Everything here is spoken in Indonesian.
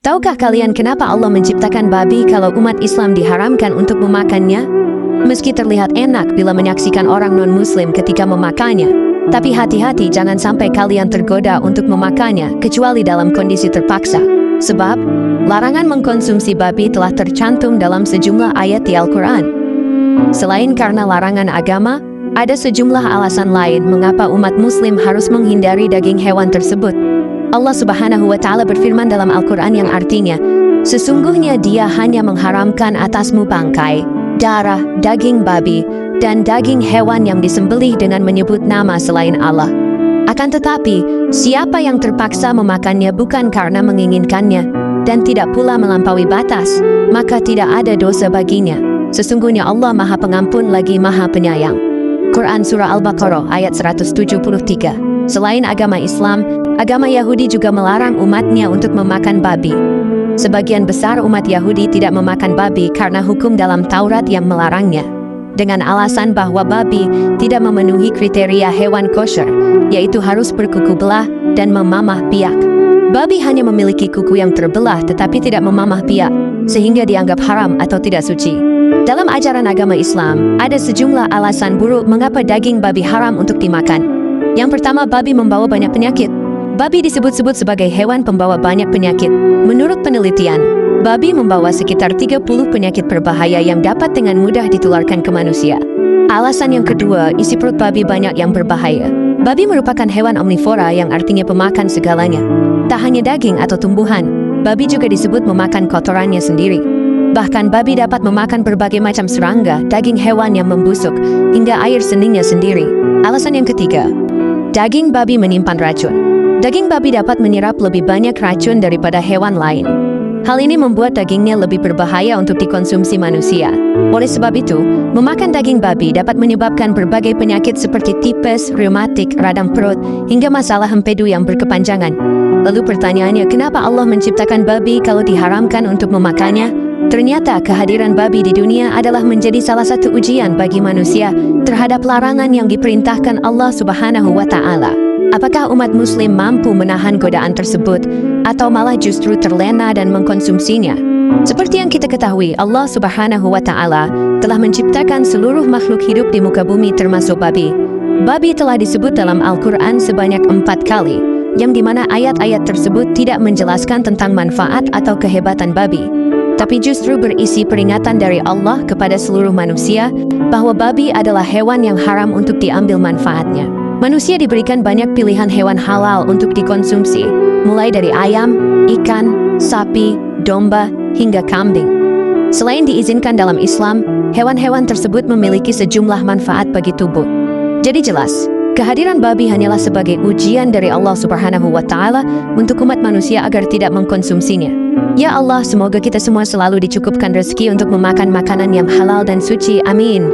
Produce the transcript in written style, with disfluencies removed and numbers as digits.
Tahukah kalian kenapa Allah menciptakan babi kalau umat Islam diharamkan untuk memakannya? Meski terlihat enak bila menyaksikan orang non-muslim ketika memakannya, tapi hati-hati jangan sampai kalian tergoda untuk memakannya kecuali dalam kondisi terpaksa. Sebab, larangan mengkonsumsi babi telah tercantum dalam sejumlah ayat di Al-Quran. Selain karena larangan agama, ada sejumlah alasan lain mengapa umat muslim harus menghindari daging hewan tersebut. Allah Subhanahu wa Ta'ala berfirman dalam Al-Quran yang artinya, sesungguhnya Dia hanya mengharamkan atasmu bangkai, darah, daging babi, dan daging hewan yang disembelih dengan menyebut nama selain Allah. Akan tetapi, siapa yang terpaksa memakannya bukan karena menginginkannya, dan tidak pula melampaui batas, maka tidak ada dosa baginya. Sesungguhnya Allah Maha Pengampun lagi Maha Penyayang. Quran Surah Al-Baqarah ayat 173. Selain agama Islam, agama Yahudi juga melarang umatnya untuk memakan babi. Sebagian besar umat Yahudi tidak memakan babi karena hukum dalam Taurat yang melarangnya, dengan alasan bahwa babi tidak memenuhi kriteria hewan kosher, yaitu harus berkuku belah dan memamah piak. Babi hanya memiliki kuku yang terbelah tetapi tidak memamah piak, sehingga dianggap haram atau tidak suci. Dalam ajaran agama Islam, ada sejumlah alasan buruk mengapa daging babi haram untuk dimakan. Yang pertama, babi membawa banyak penyakit. Babi disebut-sebut sebagai hewan pembawa banyak penyakit. Menurut penelitian, babi membawa sekitar 30 penyakit berbahaya yang dapat dengan mudah ditularkan ke manusia. Alasan yang kedua, isi perut babi banyak yang berbahaya. Babi merupakan hewan omnivora yang artinya pemakan segalanya. Tak hanya daging atau tumbuhan, babi juga disebut memakan kotorannya sendiri. Bahkan babi dapat memakan berbagai macam serangga, daging hewan yang membusuk, hingga air seninya sendiri. Alasan yang ketiga, daging babi menyimpan racun. Daging babi dapat menyerap lebih banyak racun daripada hewan lain. Hal ini membuat dagingnya lebih berbahaya untuk dikonsumsi manusia. Oleh sebab itu, memakan daging babi dapat menyebabkan berbagai penyakit seperti tipes, reumatik, radang perut, hingga masalah empedu yang berkepanjangan. Lalu pertanyaannya, kenapa Allah menciptakan babi kalau diharamkan untuk memakannya? Ternyata kehadiran babi di dunia adalah menjadi salah satu ujian bagi manusia terhadap larangan yang diperintahkan Allah Subhanahu wa Ta'ala. Apakah umat muslim mampu menahan godaan tersebut, atau malah justru terlena dan mengkonsumsinya? Seperti yang kita ketahui, Allah Subhanahu wa Ta'ala telah menciptakan seluruh makhluk hidup di muka bumi termasuk babi. Babi telah disebut dalam Al-Quran sebanyak 4 kali, yang dimana ayat-ayat tersebut tidak menjelaskan tentang manfaat atau kehebatan babi, tapi justru berisi peringatan dari Allah kepada seluruh manusia bahwa babi adalah hewan yang haram untuk diambil manfaatnya. Manusia diberikan banyak pilihan hewan halal untuk dikonsumsi, mulai dari ayam, ikan, sapi, domba, hingga kambing. Selain diizinkan dalam Islam, hewan-hewan tersebut memiliki sejumlah manfaat bagi tubuh. Jadi jelas, kehadiran babi hanyalah sebagai ujian dari Allah Subhanahu wa Ta'ala untuk umat manusia agar tidak mengkonsumsinya. Ya Allah, semoga kita semua selalu dicukupkan rezeki untuk memakan makanan yang halal dan suci. Amin.